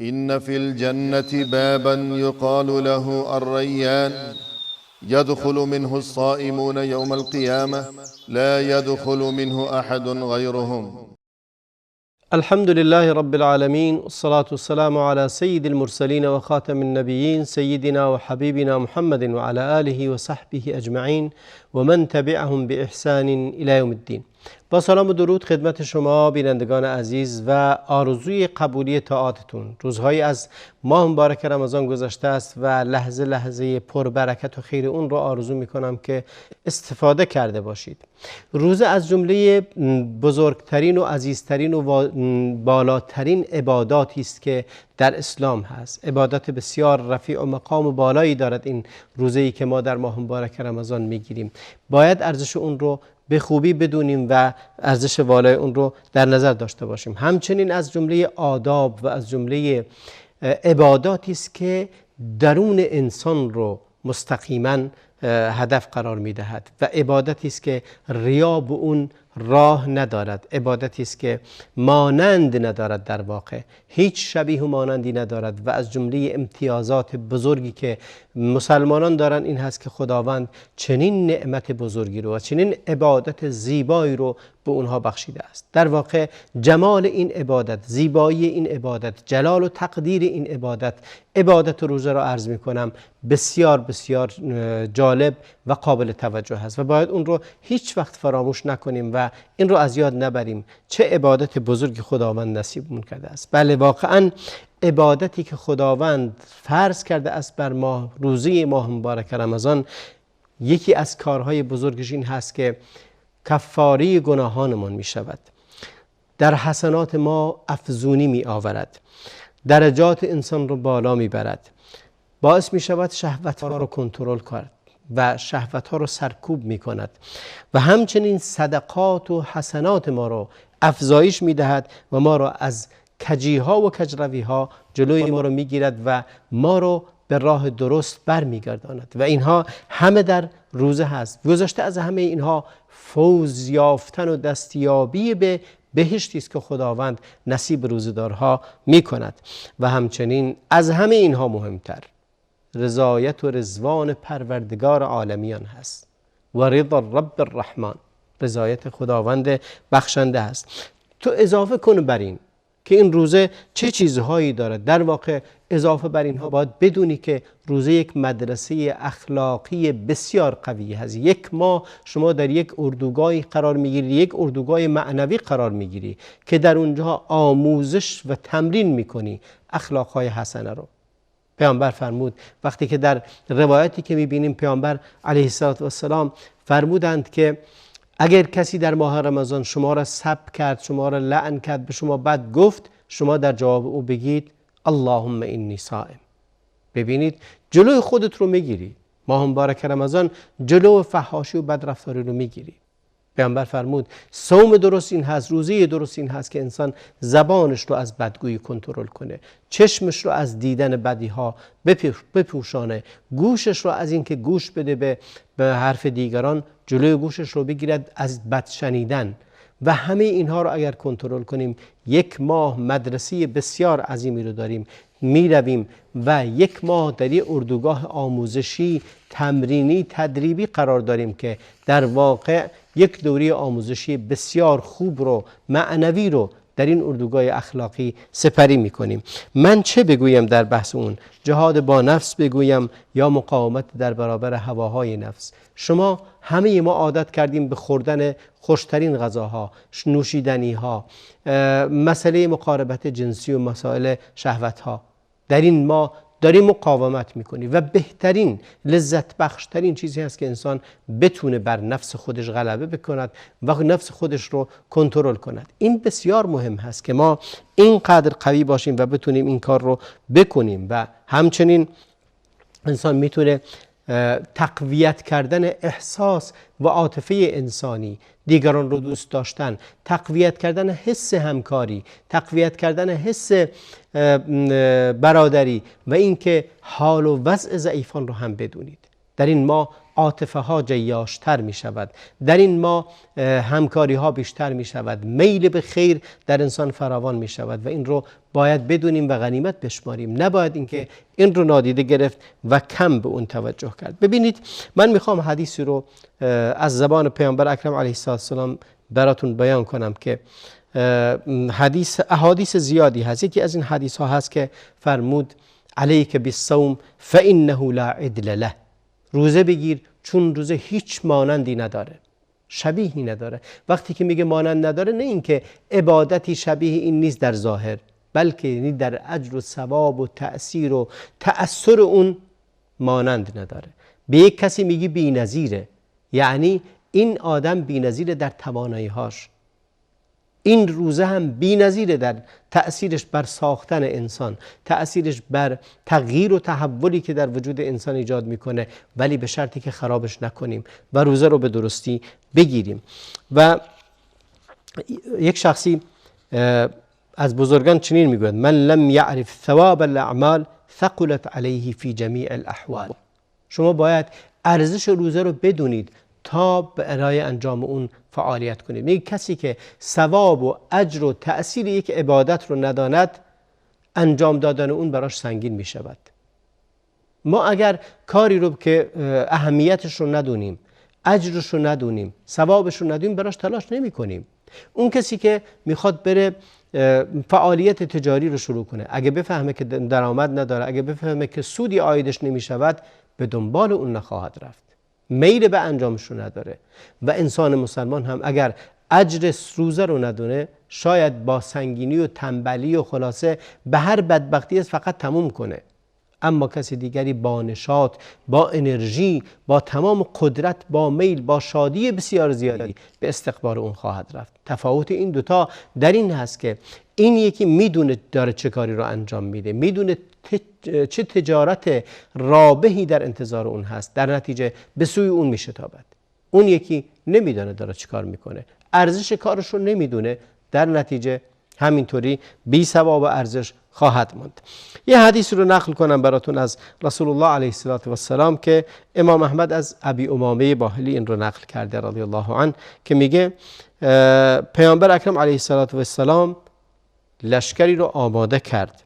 إن في الجنة بابا يقال له الريان يدخل منه الصائمون يوم القيامة لا يدخل منه أحد غيرهم. الحمد لله رب العالمين، والصلاة والسلام على سيد المرسلين وخاتم النبيين سيدنا وحبيبنا محمد وعلى آله وصحبه أجمعين ومن تبعهم بإحسان إلى يوم الدين. با سلام و درود خدمت شما بینندگان عزیز و آرزوی قبولی طاعاتتون. روزهایی از ماه مبارک رمضان گذشته است و لحظه لحظه پربرکت و خیر اون رو آرزو میکنم که استفاده کرده باشید. روزه از جمله بزرگترین و عزیزترین و بالاترین عباداتی است که در اسلام هست. عبادت بسیار رفیع و مقام و بالایی دارد این روزه‌ای که ما در ماه مبارک رمضان میگیریم. باید ارزش اون رو به خوبی بدونیم و ارزش والای اون رو در نظر داشته باشیم. همچنین از جمله آداب و از جمله عباداتی است که درون انسان رو مستقیما هدف قرار میدهد و عبادتی است که ریا به اون راه ندارد، عبادتی است که مانند ندارد، در واقع هیچ شبیه و مانندی ندارد و از جمله امتیازات بزرگی که مسلمانان دارند این هست که خداوند چنین نعمت بزرگی رو و چنین عبادت زیبایی رو به اونها بخشیده است. در واقع جمال این عبادت، زیبایی این عبادت، جلال و تقدیر این عبادت، عبادت روزه را عرض می کنم بسیار بسیار جالب و قابل توجه است و باید اون رو هیچ وقت فراموش نکنیم و این رو از یاد نبریم. چه عبادت بزرگی خداوند نصیبمون کرده است. بله، واقعا عبادتی که خداوند فرض کرده است بر ما روزه ماه مبارک رمضان، یکی از کارهای بزرگش این هست که کفاره گناهانمان می شود، در حسنات ما افزونی می آورد، درجات انسان رو بالا می برد، باعث می شود شهوت ها رو کنترل کرد و شهوت ها رو سرکوب می کند و همچنین صدقات و حسنات ما رو افزایش می دهد و ما رو از کجی ها و کجروی ها جلوی ما رو می گیرد و ما رو به راه درست برمیگرداند و اینها همه در روزه هست. گذشته از همه اینها فوز یافتن و دستیابی به بهشتی است که خداوند نصیب روزه‌دارها می کند و همچنین از همه اینها مهمتر رضایت و رضوان پروردگار عالمیان هست و رضا رب الرحمن، رضایت خداوند بخشنده هست. تو اضافه کن بر این که این روزه چه چیزهایی دارد. در واقع اضافه بر اینها باید بدونی که روزه یک مدرسه اخلاقی بسیار قوی هست. یک ماه شما در یک اردوگاهی قرار میگیری، یک اردوگاه معنوی قرار میگیری که در اونجا آموزش و تمرین میکنی اخلاقهای حسنه رو. پیامبر فرمود، وقتی که در روایتی که میبینیم پیامبر علیه السلام فرمودند که اگر کسی در ماه رمضان شما را سب کرد، شما را لعن کرد، به شما بد گفت، شما در جواب او بگید اللهم انی صائم. ببینید جلوی خودت رو میگیری. ماه مبارک رمضان جلو فحاشی و بدرفتاری رو میگیری. پیامبر فرمود صوم درست این هست، روزه درست این هست که انسان زبانش رو از بدگویی کنترل کنه، چشمش رو از دیدن بدی ها بپوشانه، گوشش رو از اینکه گوش بده به حرف دیگران جلوی گوشش رو بگیرد از بد شنیدن و همه اینها رو اگر کنترل کنیم یک ماه مدرسه بسیار عظیمی رو داریم. می رویم و یک ماه در یک اردوگاه آموزشی تمرینی تدریبی قرار داریم که در واقع یک دوره آموزشی بسیار خوب رو معنوی رو در این اردوگاه اخلاقی سپری می کنیم. من چه بگویم در بحث اون؟ جهاد با نفس بگویم یا مقاومت در برابر هواهای نفس؟ شما همه ما عادت کردیم به خوردن خوشترین غذاها، نوشیدنی ها، مسئله مقاربت جنسی و مسائل شهوت ها. در این ما داریم مقاومت میکنی و بهترین لذت بخشترین چیزی هست که انسان بتونه بر نفس خودش غلبه بکند و نفس خودش رو کنترل کند. این بسیار مهم هست که ما اینقدر قوی باشیم و بتونیم این کار رو بکنیم و همچنین انسان میتونه تقویت کردن احساس و عاطفه انسانی، دیگران رو دوست داشتن، تقویت کردن حس همکاری، تقویت کردن حس برادری و اینکه حال و وضع ضعیفان رو هم بدونید. در این ما عاطفه ها جیاشتر می شود، در این ماه همکاری ها بیشتر می شود، میل به خیر در انسان فراوان می شود و این رو باید بدونیم و غنیمت بشماریم. نباید اینکه این رو نادیده گرفت و کم به اون توجه کرد. ببینید من میخوام حدیثی رو از زبان پیامبر اکرم علیه السلام براتون بیان کنم که احادیث زیادی هست. یکی از این حدیث ها هست که فرمود علیک بالصوم فانه لا عدل له، روزه بگیر چون روزه هیچ مانندی نداره، شبیهی نداره. وقتی که میگه مانند نداره، نه اینکه عبادتی شبیه این نیست در ظاهر، بلکه یعنی در اجر و ثواب و تأثیر و تأثر اون مانند نداره. به یک کسی میگی بی‌نظیره، یعنی این آدم بی‌نظیره در توانایی‌هاش. این روزه هم بی‌نظیره در تأثیرش بر ساختن انسان، تأثیرش بر تغییر و تحولی که در وجود انسان ایجاد میکنه، ولی به شرطی که خرابش نکنیم و روزه رو به درستی بگیریم. و یک شخصی از بزرگان چنین میگوید: من لم یعرف ثواب الاعمال ثقلت علیه فی جمیع الاحوال. شما باید ارزش روزه رو بدونید تا برای انجام اون فعالیت کنید. میگه کسی که ثواب و اجر و تأثیر یک عبادت رو نداند، انجام دادن اون براش سنگین می شود. ما اگر کاری رو که اهمیتش رو ندونیم، اجرش رو ندونیم، ثوابش رو ندونیم، براش تلاش نمی کنیم. اون کسی که میخواد بره فعالیت تجاری رو شروع کنه، اگه بفهمه که درآمد نداره، اگه بفهمه که سودی عایدش نمی شود، به دنبال اون نخواهد رفت، میل به انجامش رو نداره. و انسان مسلمان هم اگر اجر روزه رو ندونه، شاید با سنگینی و تنبلی و خلاصه به هر بدبختی است فقط تموم کنه. اما کسی دیگری با نشاط، با انرژی، با تمام قدرت، با میل، با شادی بسیار زیادی به استقبال اون خواهد رفت. تفاوت این دوتا در این هست که این یکی میدونه داره چه کاری رو انجام میده، میدونه چه تجارت رابحی در انتظار اون هست، در نتیجه به سوی اون میشتابد. اون یکی نمیدونه داره چه کار میکنه، ارزش کارش رو نمیدونه، در نتیجه همینطوری بی ثواب و ارزش خواهد ماند. یه حدیث رو نقل کنم براتون از رسول الله علیه السلام که امام احمد از ابی امامه باهلی این رو نقل کرده رضی الله عنه، که میگه پیامبر اکرم علیه السلام لشکری رو آماده کرد،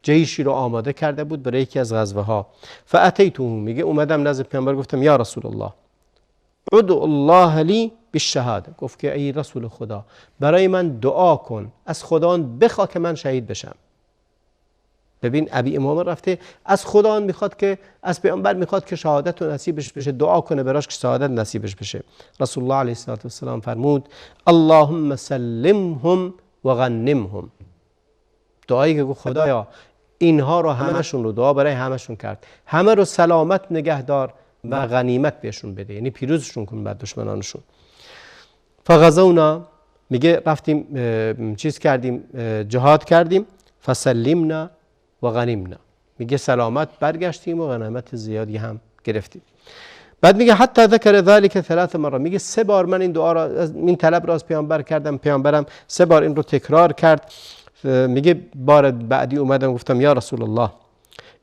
جیشی رو آماده کرده بود برای یکی از غزوه ها. فاتیته، میگه اومدم نزد پیامبر گفتم یا رسول الله ادعو الله لی بالشهاده، گفت که ای رسول خدا برای من دعا کن، از خدا بخوا که من شهید بشم. ببین ابی امامه رفته از خدا میخواد که، از پیامبر میخواد که شهادت و نصیبش بشه، دعا کنه براش که شهادت نصیبش بشه. رسول الله علیه السلام فرمود اللهم سلمهم و غنمهم. دعایی که گفت خدایا اینها رو همشون رو، دعا برای همشون کرد، همه رو سلامت نگهدار و غنیمت بهشون بده، یعنی پیروزشون کن بر دشمنانشون. فغزونا، میگه رفتیم چیز کردیم، جهاد کردیم، فسلمنا و غنیمنا، میگه سلامت برگشتیم و غنیمت زیادی هم گرفتیم. بعد میگه حتی ذکر ذلك 3 مرات، میگه 3 بار من این دعا را، این طلب را از پیامبر کردم، پیامبرم 3 بار این رو تکرار کرد. میگه بار بعدی اومدم گفتم یا رسول الله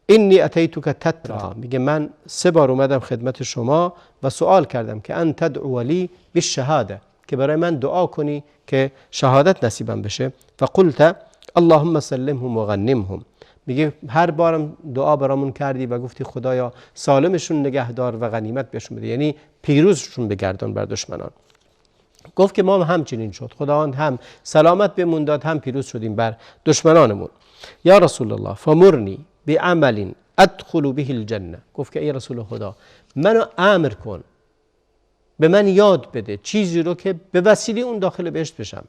اینی اتیتک تترا، میگه من 3 بار اومدم خدمت شما و سوال کردم که ان تدعو لی بالشهاده، که برای من دعا کنی که شهادت نصیبم بشه. فقلت اللهم سلمهم و غنمهم، میگه هر بارم دعا برامون کردی و گفتی خدایا سالمشون نگهدار و غنیمت بهشون بده، یعنی پیروزشون بگردان بر دشمنان. گفت که ما همچنین شد، خداوند هم سلامت بهمون داد، هم پیروز شدیم بر دشمنانمون. یا رسول الله فمرنی بعمل ادخل به الجنه، گفت که ای رسول خدا منو امر کن، به من یاد بده چیزی رو که به وسیله اون داخل بهشت بشم،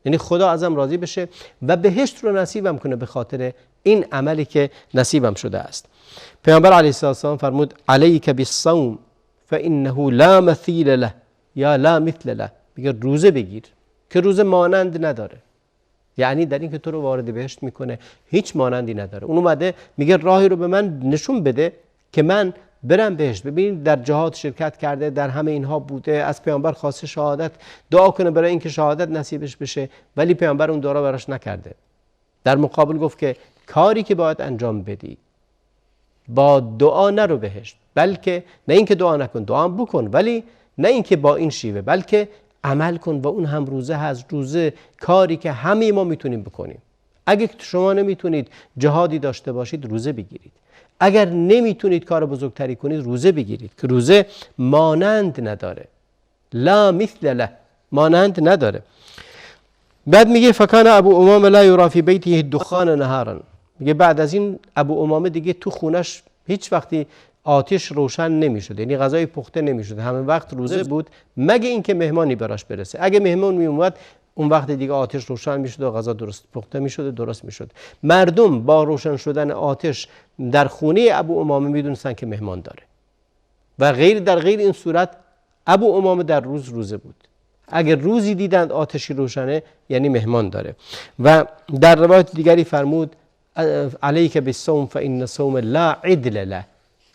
یعنی خدا ازم راضی بشه و بهشت رو نصیبم کنه به خاطر این عملی که نصیبم شده است. پیامبر علیه السلام فرمود علیک بالصوم فانه لا مثیل له یا لا مثل له، میگه روزه بگیر که روزه مانند نداره، یعنی در این که تو رو وارد بهشت میکنه هیچ مانندی نداره. اون اومده میگه راهی رو به من نشون بده که من برم بهشت. ببینید در جهاد شرکت کرده، در همه اینها بوده، از پیامبر خواسته شهادت دعا کنه برای اینکه شهادت نصیبش بشه، ولی پیامبر اون دعا رو براش نکرده. در مقابل گفت که کاری که باید انجام بدی با دعا نرو بهشت، بلکه نه اینکه دعا نکن، دعا هم بکن، ولی نه اینکه با این شیوه، بلکه عمل کن. و اون هم روزه هست، روزه کاری که همه ما میتونیم بکنیم. اگه شما نمیتونید جهادی داشته باشید، روزه بگیرید. اگر نمیتونید کار بزرگتری کنید، روزه بگیرید که روزه مانند نداره، لا مثل له، مانند نداره. بعد میگه فکان ابو امامه لا یرا فی بیته دخان نهارا، میگه بعد از این ابو امامه دیگه تو خونش هیچ وقتی آتش روشن نمیشد، یعنی غذای پخته نمیشد، همه وقت روزه بود، مگه اینکه مهمانی براش برسه. اگه مهمان می اومد اون وقت دیگه آتش روشن میشد و غذا درست پخته میشد و درست میشد. مردم با روشن شدن آتش در خونه ابو امامه میدونستن که مهمان داره و در غیر این صورت ابو امامه در روزه بود. اگر روزی دیدند آتشی روشنه یعنی مهمان داره. و در روایت دیگری فرمود علیک بالصوم فان الصوم لا عدل له،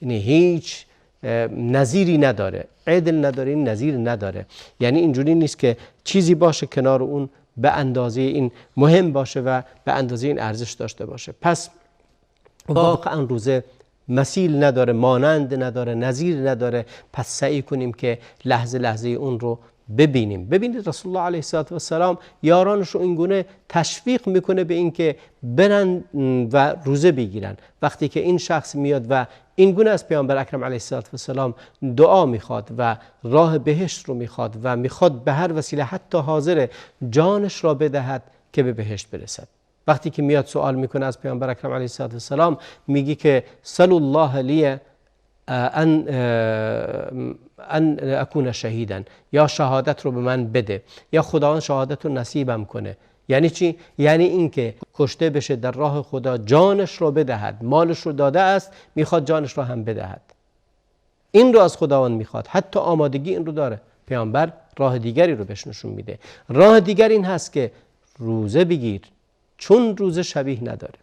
یعنی هیچ نظیری نداره. عدل نداره، این نظیر نداره، یعنی اینجوری نیست که چیزی باشه کنار اون به اندازه این مهم باشه و به اندازه این ارزش داشته باشه. پس واقعا روزه مثیل نداره، مانند نداره، نظیر نداره. پس سعی کنیم که لحظه لحظه اون رو ببینیم. ببینید رسول الله علیه السلام یارانش رو اینگونه تشویق میکنه به اینکه برن و روزه بگیرن. وقتی که این شخص میاد و اینگونه از پیامبر اکرم علیه السلام دعا میخواد و راه بهشت رو میخواد و میخواد به هر وسیله حتی حاضر جانش را بدهد که به بهشت برسد. وقتی که میاد سوال میکنه از پیامبر اکرم علیه السلام، میگی که صلی الله لی ان اکون شهیدا، یا شهادت رو به من بده، یا خداوند شهادت رو نصیبم کنه. یعنی چی؟ یعنی اینکه کشته بشه در راه خدا، جانش رو بدهد، مالش رو داده است، میخواد جانش رو هم بدهد. این رو از خداوند میخواد، حتی آمادگی این رو داره. پیامبر راه دیگری رو بهش نشون میده. راه دیگر این هست که روزه بگیر، چون روزه شبیه نداره،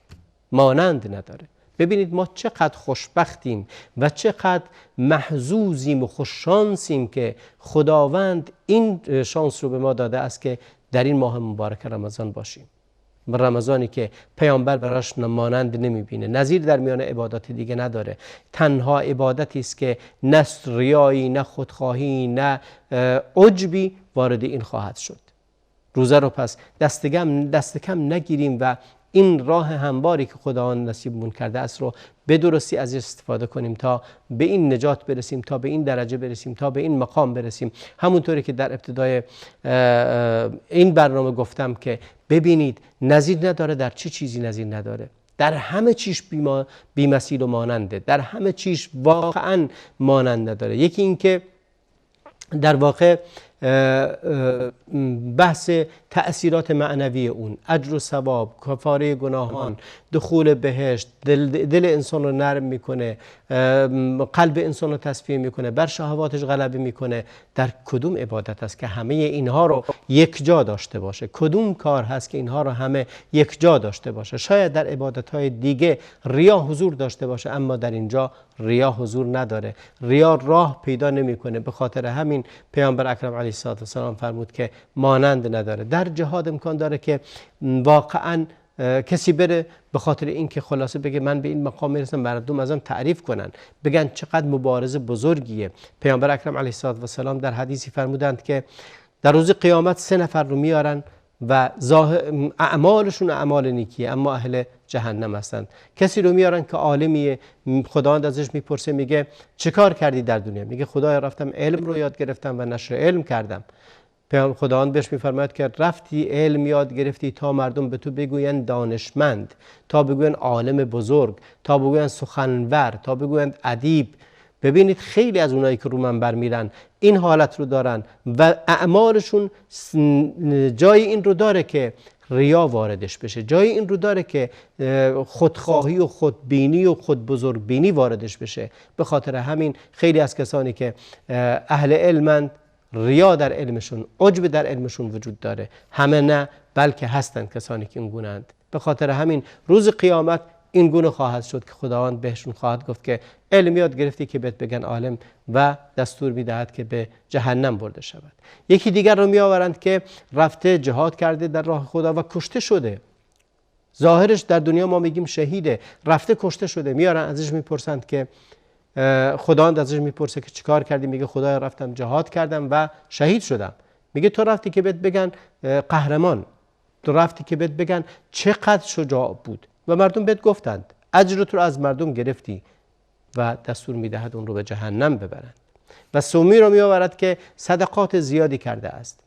مانند نداره. ببینید ما چقدر خوشبختیم و چقدر محظوظیم و خوششانسیم که خداوند این شانس رو به ما داده است که در این ماه مبارک رمضان باشیم. رمضانی که پیامبر براش مانند نمیبینه، نظیر در میان عبادات دیگه نداره. تنها عبادتی است که نه ریایی، نه خودخواهی، نه عجبی وارد این خواهد شد. روزه رو پس دست کم نگیریم و این راه همواری که خداوند نصیبمون کرده است رو به درستی از استفاده کنیم تا به این نجات برسیم، تا به این درجه برسیم، تا به این مقام برسیم. همونطوری که در ابتدای این برنامه گفتم که ببینید نظیر نداره، در چه چیزی نظیر نداره؟ در همه چیش بی‌مثیل و ماننده، در همه چیش واقعا مانند نداره. یکی این که در واقع بحث تأثیرات معنوی اون، اجر و ثواب، کفاره گناهان، دخول بهشت، دل انسان رو نرم میکنه، قلب انسان رو تصفیه میکنه، بر شهواتش غلبه میکنه. در کدوم عبادت است که همه اینها رو یک جا داشته باشه؟ کدوم کار هست که اینها رو همه یک جا داشته باشه؟ شاید در عبادت‌های دیگه ریا حضور داشته باشه، اما در اینجا ریا حضور نداره، ریا راه پیدا نمیکنه. به خاطر همین پیامبر اکرم علیه السلام فرمود که مانند نداره. در جهاد امکان داره که واقعا کسی بره به خاطر اینکه خلاصه بگه من به این مقام میرسم، مردم ازم تعریف کنن، بگن چقدر مبارزه بزرگیه. پیامبر اکرم علیه السلام در حدیثی فرمودند که در روز قیامت 3 نفر رو میارن و اعمالشون اعمال نیکیه، اما اهل جهنم هستند. کسی رو میارن که عالمیه، خداوند ازش میپرسه، میگه چه کار کردی در دنیا؟ میگه خدایا رفتم علم رو یاد گرفتم و نشر علم کردم. خداوند بهش میفرماید که رفتی علم یاد گرفتی تا مردم به تو بگویند دانشمند، تا بگویند عالم بزرگ، تا بگویند سخنور، تا بگویند ادیب. ببینید خیلی از اونایی که رو منبر میرن این حالت رو دارن و اعمالشون جای این رو داره که ریا واردش بشه، جای این رو داره که خودخواهی و خودبینی و خودبزرگبینی واردش بشه. به خاطر همین خیلی از کسانی که اهل علمند، ریا در علمشون، عجب در علمشون وجود داره. همه نه، بلکه هستند کسانی که این گونه‌اند. به خاطر همین روز قیامت این گونه خواهد شد که خداوند بهشون خواهد گفت که علم یاد گرفتی که بهت بگن عالم، و دستور میدهد که به جهنم برده شود. یکی دیگر رو می آورند که رفته جهاد کرده در راه خدا و کشته شده. ظاهرش در دنیا ما میگیم شهیده، رفته کشته شده، میارن ازش میپرسند که خداوند ازش میپرسه که چیکار کردی؟ میگه خدایا رفتم جهاد کردم و شهید شدم. میگه تو رفتی که بهت بگن قهرمان، تو رفتی که بهت بگن چقدر شجاع بود و مردم بهت گفتند، اجر تو رو از مردم گرفتی و دستور میدهد اون رو به جهنم ببرند. و سومی رو میآورد که صدقات زیادی کرده است،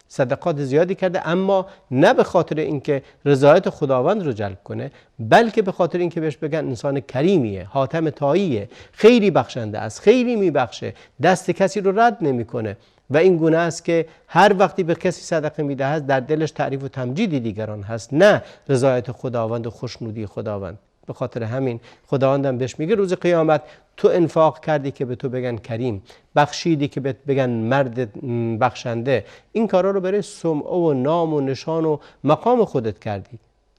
صدقات زیادی کرده، اما نه به خاطر اینکه رضایت خداوند رو جلب کنه، بلکه به خاطر اینکه بهش بگن انسان کریمیه، حاتم طاییه، خیلی بخشنده است، خیلی میبخشه، دست کسی رو رد نمیکنه. و این گونه است که هر وقتی به کسی صدقه میدهد در دلش تعریف و تمجید دیگران هست، نه رضایت خداوند و خوشنودی خداوند. به خاطر همین خداوندم بهش میگه روز قیامت تو انفاق کردی که به تو بگن کریم، بخشیدی که به بگن مرد بخشنده، این کارا رو برای سمعه و نام و نشان و مقام خودت کردی،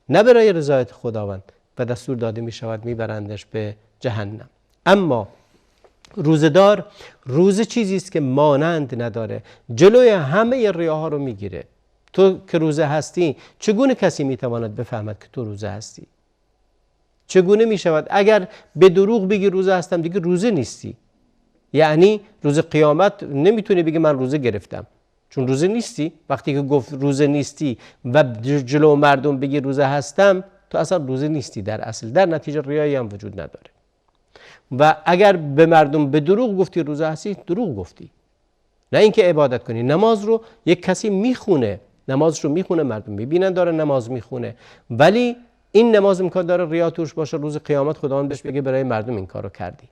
نه برای رضایت خداوند، و دستور داده میشود میبرندش به جهنم. اما روزدار روزه چیزی است که مانند نداره، جلوی همه ریاها رو میگیره. تو که روزه هستی چگونه کسی میتواند بفهمد که تو روزه هستی؟ چگونه می شود اگر به دروغ بگی روزه هستم دیگه روزه نیستی؟ یعنی روز قیامت نمیتونی بگی من روزه گرفتم، چون روزه نیستی. وقتی که گفت روزه نیستی و جلو مردم بگی روزه هستم، تو اصلا روزه نیستی در اصل، در نتیجه ریایی هم وجود نداره. و اگر به مردم به دروغ گفتی روزه هستی، دروغ گفتی. نه اینکه عبادت کنی. نماز رو یک کسی میخونه، نمازش رو میخونه، مردم میبینن داره نماز میخونه، ولی این نماز امکان داره ریا توش باشه، روز قیامت خداوند بهش بگه برای مردم این کارو کردی.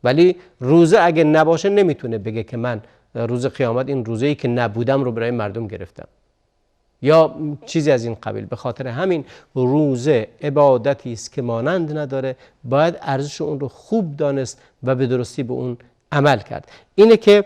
ولی روزه اگه نباشه نمیتونه بگه که من روز قیامت این روزه‌ای که نبودم رو برای مردم گرفتم یا چیزی از این قبیل. به خاطر همین روزه عبادتی است که مانند نداره، باید ارزش اون رو خوب دانست و به درستی به اون عمل کرد. اینه که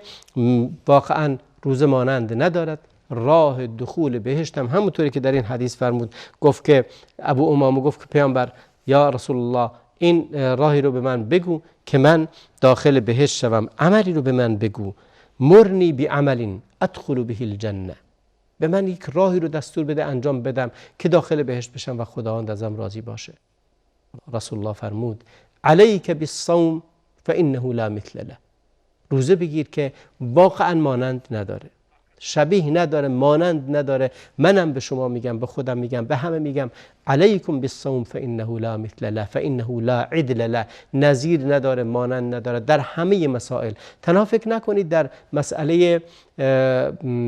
واقعا روزه مانند ندارد. راه دخول بهشت هم همونطوری که در این حدیث فرمود، گفت که ابو امامه گفت که پیامبر یا رسول الله این راهی رو به من بگو که من داخل بهشت شوم، عملی رو به من بگو، مرنی بعمل ادخل به الجنه، به من یک راهی رو دستور بده انجام بدم که داخل بهشت بشم و خداوند ازم راضی باشه. رسول الله فرمود علیک بالصوم فانه لا مثل له، روزه بگیر که واقعا مانند نداره، شبیه نداره، مانند نداره. منم به شما میگم، به خودم میگم، به همه میگم علیکم بالصوم فانه لا مثل له فانه لا عدل له، نظیر نداره، مانند نداره در همه مسائل. تنها فکر نکنید در مسئله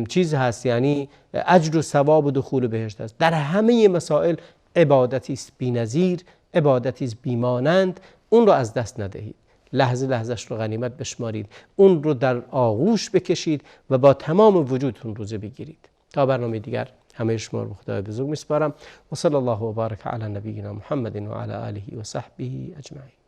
چیز هست، یعنی اجر و ثواب و دخول بهشت است. در همه مسائل عبادتی است بی‌نظیر، عبادتی است بی‌مانند، اون رو از دست ندهید. لحظه لحظهش رو غنیمت بشمارید، اون رو در آغوش بکشید و با تمام وجودتون روزه بگیرید. تا برنامه دیگر همه شما رو به خدای بزرگ میسپارم و صلی الله و بارک علی نبینا محمد و علی آله و صحبه اجمعین.